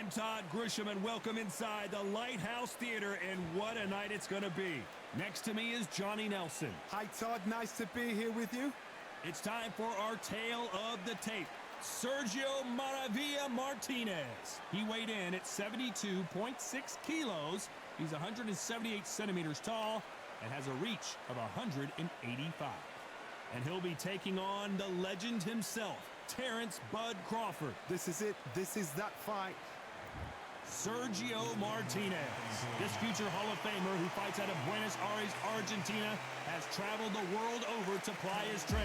I'm Todd Grisham, and welcome inside the Lighthouse Theater, and what a night it's going to be. Next to me is Johnny Nelson. Hi, Todd. Nice to be here with you. It's time for our tale of the tape. Sergio Maravilla Martinez. He weighed in at 72.6 kilos. He's 178 centimeters tall and has a reach of 185. And he'll be taking on the legend himself, Terrence Bud Crawford. This is it. This is that fight. Sergio Martinez. This future Hall of Famer who fights out of Buenos Aires, Argentina, has traveled the world over to ply his trade.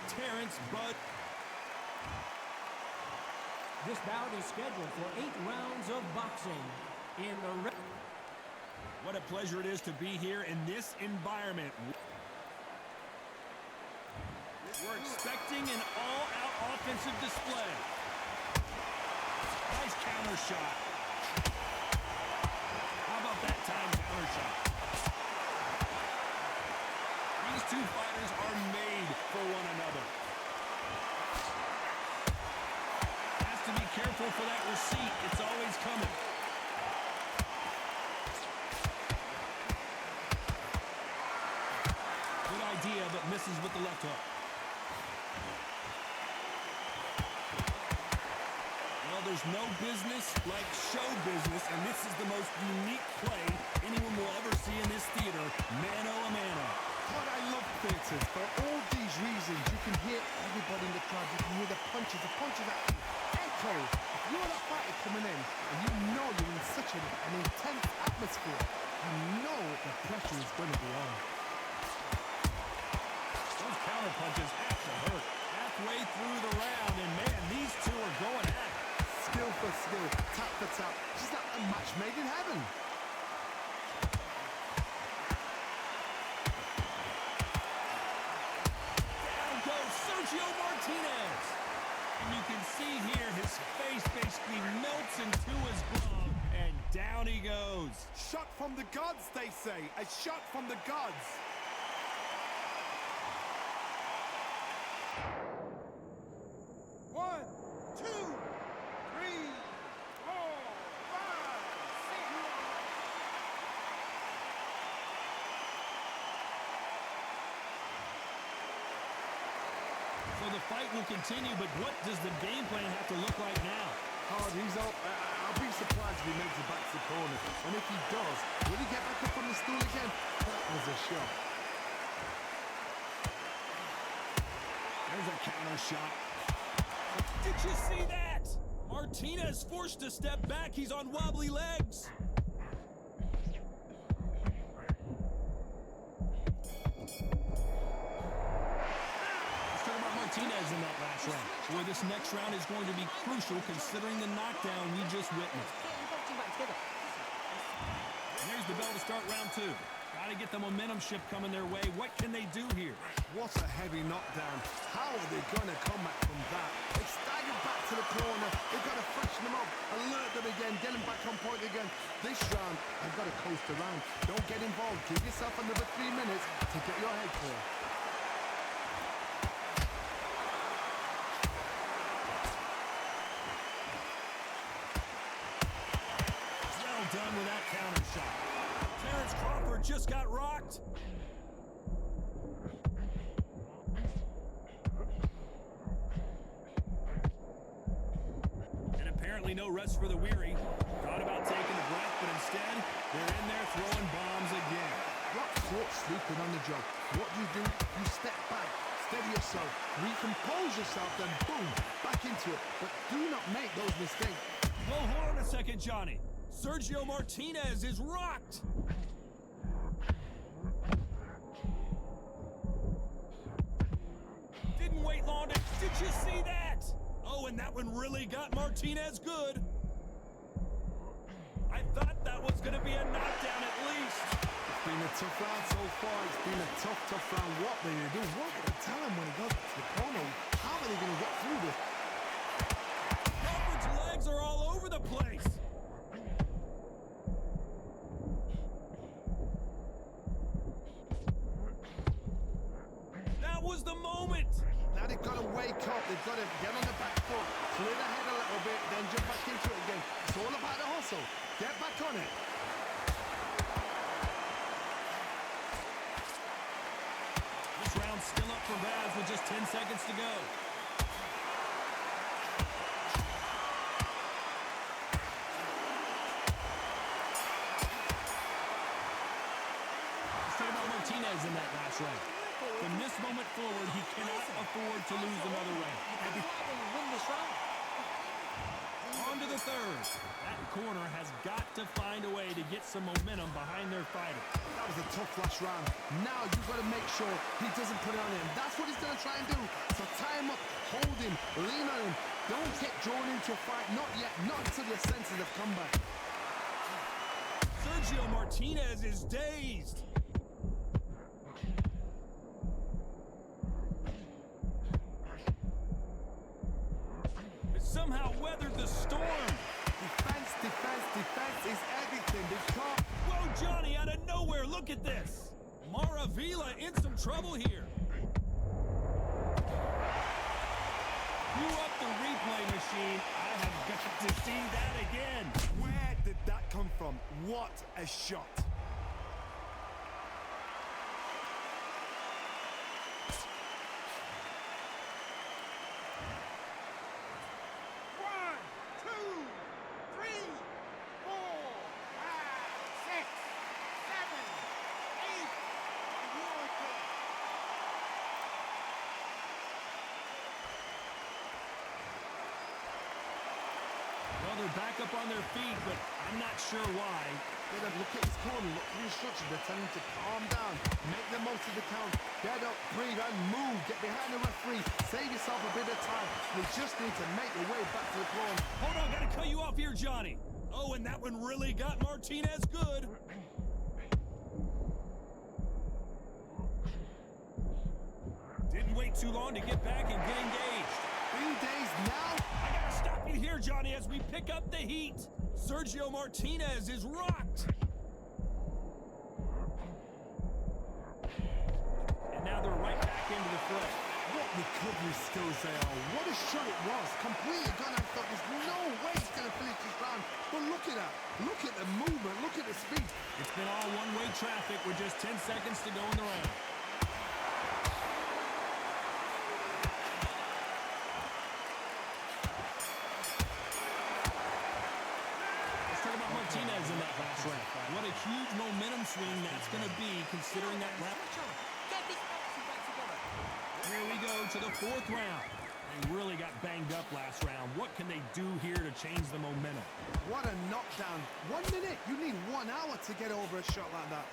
Terrence Bud. This bout is scheduled for 8 rounds of boxing. What a pleasure it is to be here in this environment. We're expecting an all-out offensive display. Nice counter shot. How about that time counter shot? These two fighters are made for one another. Has to be careful for that receipt. It's always coming. Good idea, but misses with the left hook. Well, there's no business like show business, and this is the most unique play anyone will ever see in this theater, mano-a-mano. Todd, I love theatres. For all these reasons, you can hear everybody in the crowd. You can hear the punches that echo. If you're that fighter coming in, and you know you're in such an intense atmosphere, you know the pressure is going to be on. Those counter punches have to hurt. Halfway through the round, and man, these two are going at it. Skill for skill, tap for tap. Just like a match made in heaven. Down goes Sergio Martinez. And you can see here his face basically melts into his glove, and down he goes. Shot from the gods, they say. A shot from the gods. One, two, three, four, five, six. So the fight will continue, but what does the game plan have to look like now? Hard, he's up. I'll be surprised if he makes it back to the corner. And if he does, will he get back up on the stool again? That was a shot. There's a counter shot. Did you see that? Martinez forced to step back. He's on wobbly legs. Let's talk about Martinez in that last round. Boy, this next round is going to be crucial considering the knockdown we just witnessed. And there's the bell to start round two. Got to get the momentum shift coming their way. What can they do here? What a heavy knockdown. How are they going to come back from that? They staggered back to the corner. They've got to freshen them up, alert them again, get them back on point again. This round, they've got to coast around. Don't get involved. Give yourself another 3 minutes to get your head clear. Well done with that counter shot. Terrence Crawford just got rocked. And apparently no rest for the weary. Thought about taking a breath, but instead, they're in there throwing bombs again. Not caught sleeping on the job. What do? You step back, steady yourself, recompose yourself, then boom, back into it. But do not make those mistakes. Whoa, hold on a second, Johnny. Sergio Martinez is rocked. Didn't wait long to... Did you see that? Oh, and that one really got Martinez good. I thought that was going to be a knockdown at least. It's been a tough round so far. It's been a tough round. What are they going to do? What are they tell him when he goes to the corner? How are they going to get through this? Crawford's legs are all over the place. some momentum behind their fighter. That was a tough last round. Now you've got to make sure he doesn't put it on him. That's what he's going to try and do. So tie him up, hold him, lean on him. Don't get drawn into a fight. Not yet. Not until your senses have come back. Sergio Martinez is dazed. Somehow weathered the storm. Defense, defense, defense is everything. Whoa, Johnny, out of nowhere. Look at this. Maravilla in some trouble here. Blew up the replay machine. I have got to see that again. Where did that come from? What a shot. They're back up on their feet, but I'm not sure why. Look at his corner, look for the instructions. They're telling him to calm down, make the most of the count, get up, breathe, and move. Get behind the referee, save yourself a bit of time. They just need to make their way back to the corner. Hold on, gotta cut you off here, Johnny. Oh, and that one really got Martinez good. Didn't wait too long to get back and get engaged. Being dazed now? I gotta stop you here, Johnny, as we pick up the heat. Sergio Martinez is rocked. And now they're right back into the fray. What recovery skills they are. What a shot it was. Completely gone. I thought there's no way he's going to finish this round. But look at that. Look at the movement. Look at the speed. It's been all one-way traffic with just 10 seconds to go in the round. Martinez in that last round. What a huge momentum swing that's going to be, considering that round. Here we go to the fourth round. They really got banged up last round. What can they do here to change the momentum? What a knockdown. 1 minute. You need 1 hour to get over a shot like that.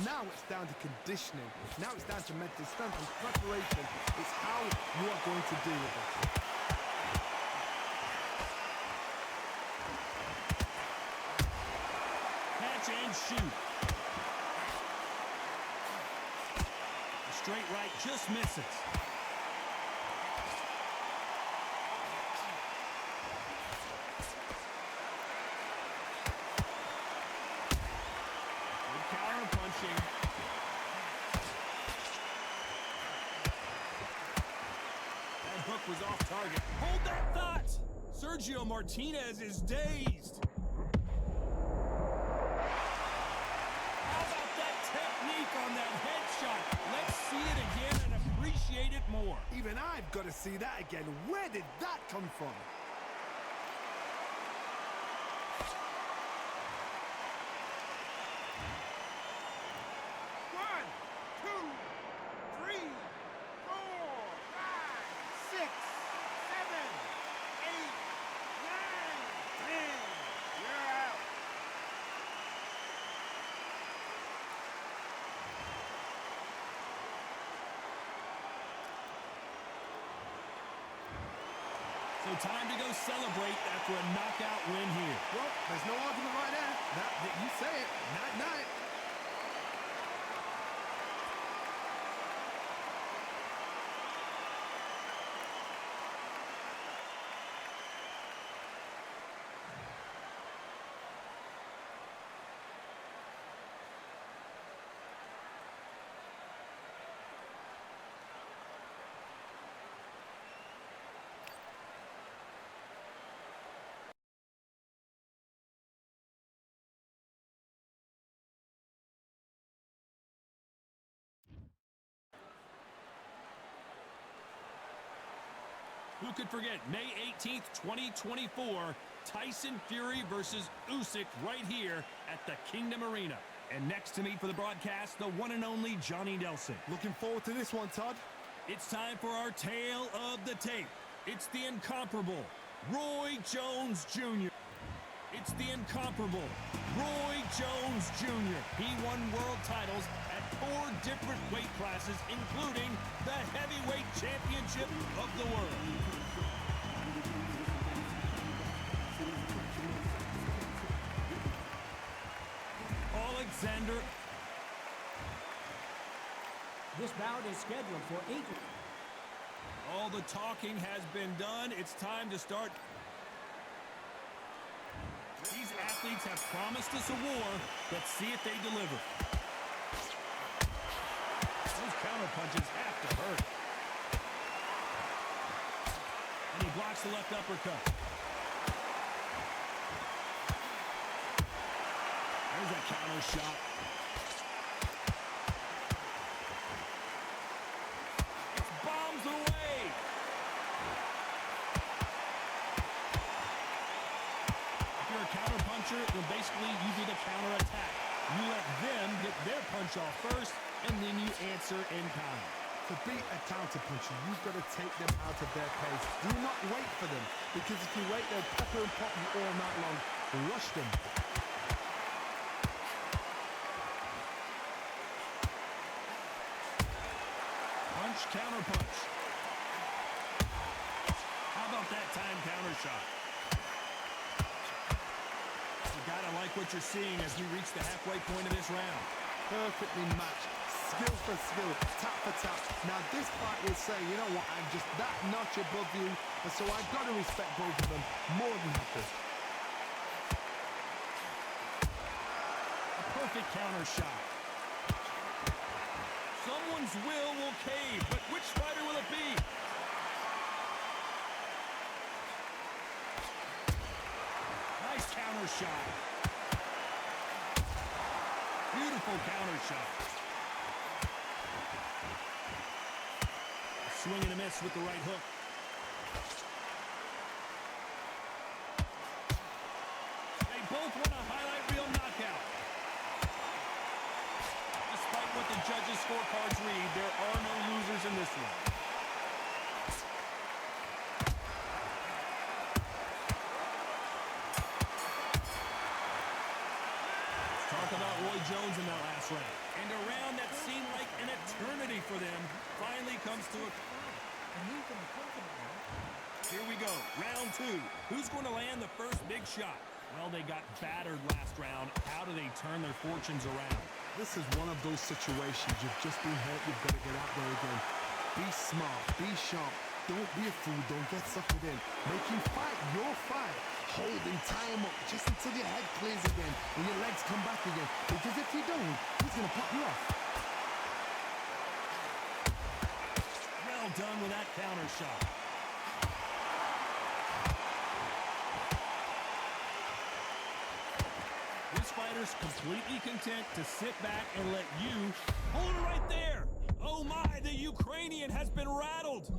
Now it's down to conditioning. Now it's down to mental strength and preparation. It's how you are going to deal with it. And shoot. A straight right just misses. Good counter punching. That hook was off target. Hold that thought. Sergio Martinez is dazed. On that headshot. Let's see it again and appreciate it more. Even I've got to see that again. Where did that come from? One, two, three, four, five, six, seven, eight, nine, 10. You're out. So time to go celebrate after a knockout win here. Well, there's no argument right there. You say it. Night-night. Who could forget May 18th, 2024, Tyson Fury versus Usyk right here at the Kingdom Arena. And next to me for the broadcast, the one and only Johnny Nelson. Looking forward to this one, Todd. It's time for our tale of the tape. It's the incomparable Roy Jones Jr. It's It's the incomparable Roy Jones Jr. He won world titles at 4 different weight classes, including the heavyweight championship of the world. Alexander. This bout is scheduled for 8. All the talking has been done. It's time to start. These athletes have promised us a war. Let's see if they deliver. Those counter punches have to hurt. And he blocks the left uppercut. There's a counter shot. It's bombs away. If you're a counter puncher, then basically you do the counter attack. You let them get their punch off first, and then you answer in kind. To beat a counter puncher, you've got to take them out of their pace. Do not wait for them, because if you wait, they'll pepper and pop you all night long. Rush them. Punch, counter punch. How about that time counter shot? You gotta like what you're seeing as we reach the halfway point of this round. Perfectly matched. Skill for skill, tap for tap. Now this fight will say, you know what, I'm just that notch above you, and so I've got to respect both of them more than happy. A perfect counter shot. Someone's will cave, but which fighter will it be? Nice counter shot. Beautiful counter shot. Swing and a miss with the right hook. They both want a highlight reel knockout. Despite what the judges' scorecards read, there are no losers in this one. Let's talk about Roy Jones in that last round. And a round that seemed like an eternity for them finally comes to a... Here we go, round 2. Who's going to land the first big shot? Well, they got battered last round. How do they turn their fortunes around? This is one of those situations. You've just been hurt. You've got to get out there again. Be smart. Be sharp. Don't be a fool. Don't get suckered in. Make him fight your fight. Hold him, tie him up just until your head clears again and your legs come back again. Because if you don't, he's going to pop you off. Well done with that counter shot. This fighter's completely content to sit back and let you hold it right there. Oh my, the Ukrainian has been rattled.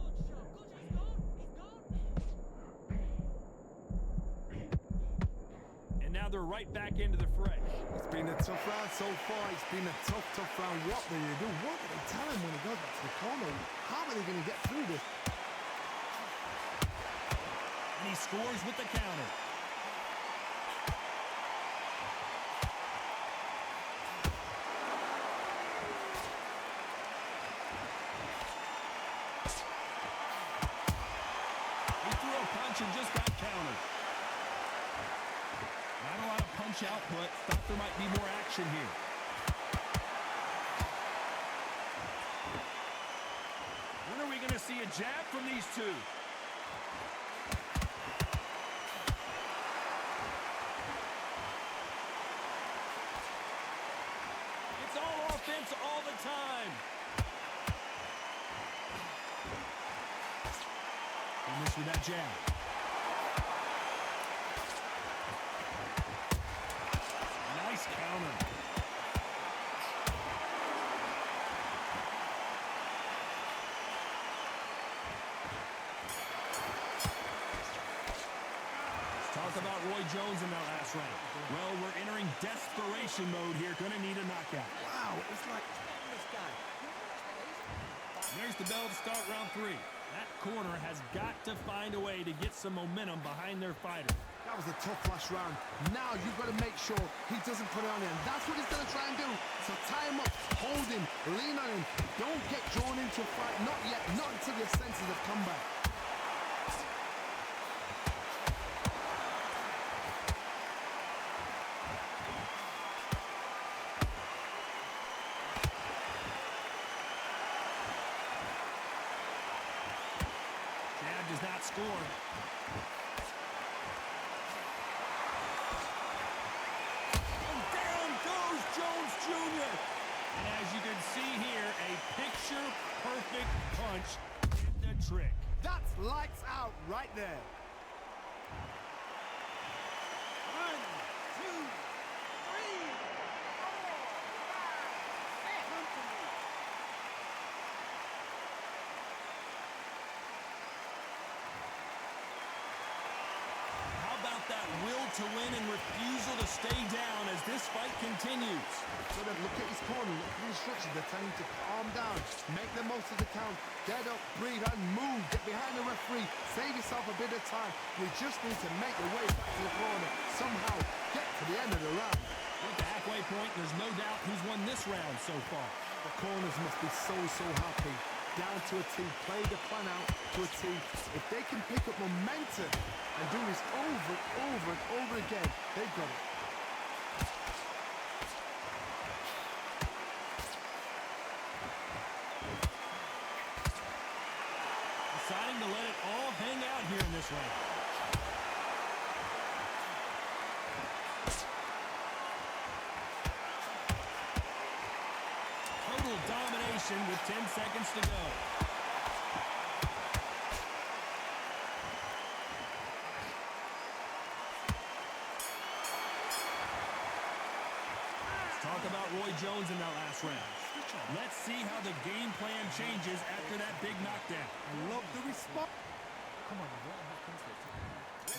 And now they're right back into the fray. It's been a tough round so far. It's been a tough round. What will you do? What will they tell him when he goes back to the corner? How are they going to get through this? And he scores with the counter. He threw a punch and just got countered. Not a lot of punch output. Thought there might be more action here. When are we going to see a jab from these two? It's all offense all the time. He missed with that jab. Nice counter. Let's talk about Roy Jones in that last round. Well, we're entering desperation mode here. Gonna need a knockout. Wow, it's like... This guy. There's the bell to start round 3. That corner has got to find a way to get some momentum behind their fighter. That was a tough last round. Now you've got to make sure he doesn't put it on you. And that's what he's going to try and do. So tie him up, hold him, lean on him. Don't get drawn into a fight. Not yet. Not until your senses have come back. Chad does not score. Jones Jr. And as you can see here, a picture-perfect punch did the trick. That's lights out right there. 1, 2, 3, 4, 5, 6. Come to me. How about that will to win and refusal to stay down as this fight continues? So then look at his corner, look at the instructions. They're telling him to calm down, make the most of the count, get up, breathe, and move. Get behind the referee, save yourself a bit of time. We just need to make the way back to the corner, somehow get to the end of the round. At the halfway point, there's no doubt who's won this round so far. The corners must be so happy. Down to a T, play the plan out to a T. If they can pick up momentum and do this over and over again, they've got it. Deciding to let it all hang out here in this round. Total domination with 10 seconds to go. Let's talk about Roy Jones in that last round. Let's see how the game plan changes after that big knockdown. I love the response. Come on, what happens next?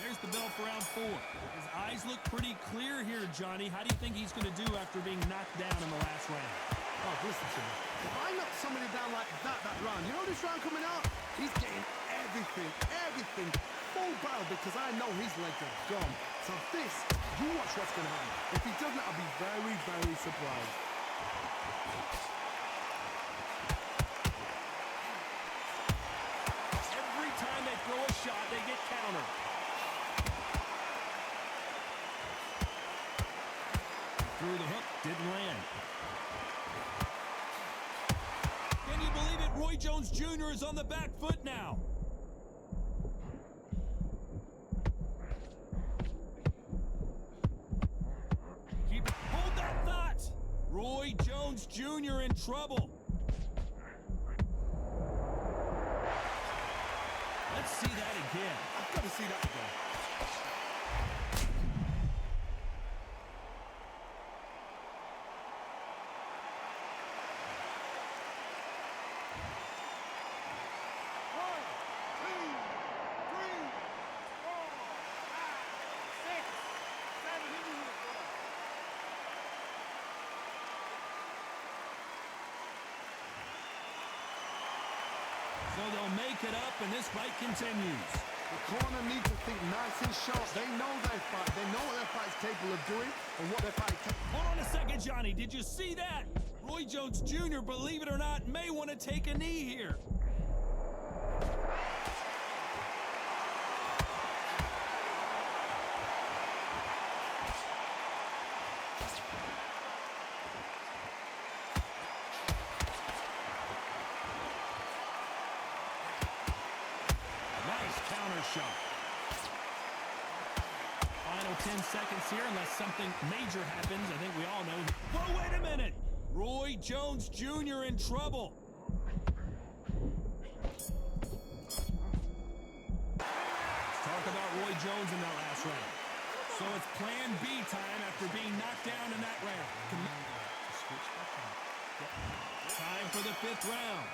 There's the bell for round 4. His eyes look pretty clear here, Johnny. How do you think he's going to do after being knocked down in the last round? Oh, listen to me. If I knock somebody down like that round, you know this round coming out? He's getting everything full barrel because I know his legs are gone. So this, you watch what's going to happen. If he doesn't, I'll be very surprised. Every time they throw a shot, they get countered. Through the hook, didn't land. Can you believe it? Roy Jones Jr. is on the back foot now. Hold that thought. Roy Jones Jr. in trouble. Let's see that again. I've got to see that again. So they'll make it up, and this fight continues. The corner needs to think nice and sharp. They know their fight. They know what their fight's capable of doing and what their fight can. Hold on a second, Johnny. Did you see that? Roy Jones Jr., believe it or not, may want to take a knee here. Nice counter shot. Final 10 seconds here, unless something major happens. I think we all know. Whoa, wait a minute. Roy Jones Jr. in trouble. Let's talk about Roy Jones in that last round. So it's plan B time after being knocked down in that round. Time for the 5th round.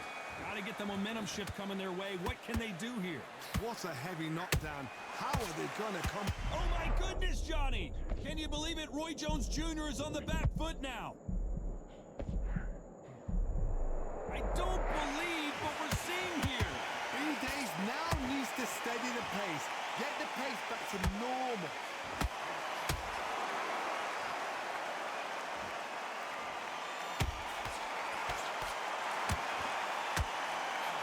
Got to get the momentum shift coming their way. What can they do here? What a heavy knockdown. How are they going to come? Oh, my goodness, Johnny. Can you believe it? Roy Jones Jr. is on the back foot now. I don't believe what we're seeing here. Be dangerous. to steady the pace. Get the pace back to normal.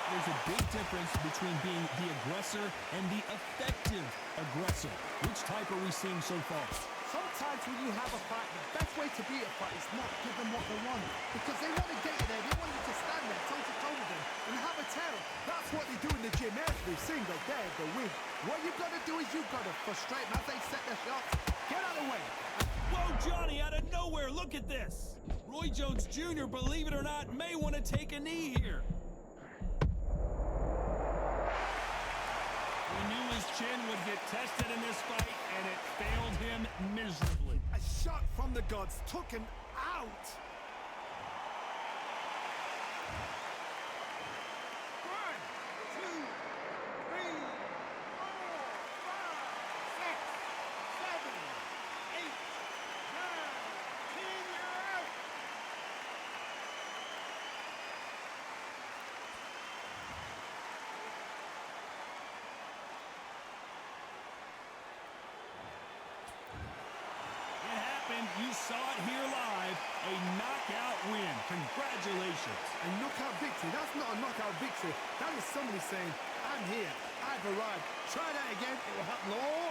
There's a big difference between being the aggressor and the effective aggressor. Which type are we seeing so far? Sometimes when you have a fight, the best way to beat a fight is not give them what they want. Because they want to get you there. They want you to stand there toe-to-toe with them and have a terror. That's what they do in the gym every single day of the week. What you've got to do is you've got to frustrate them as they set their shots. Get out of the way. Whoa, Johnny, out of nowhere, look at this. Roy Jones Jr., believe it or not, may want to take a knee here. We knew his chin would get tested in this fight, and it failed him miserably. A shot from the gods took him out. 1, 2, 3, 4, 5, 6, 7, 8, 9, 10, you're out. It happened. You saw it here live. A knockout win. Congratulations. A knockout victory. That's not a knockout victory. That is somebody saying, I'm here. I've arrived. Try that again. It will happen all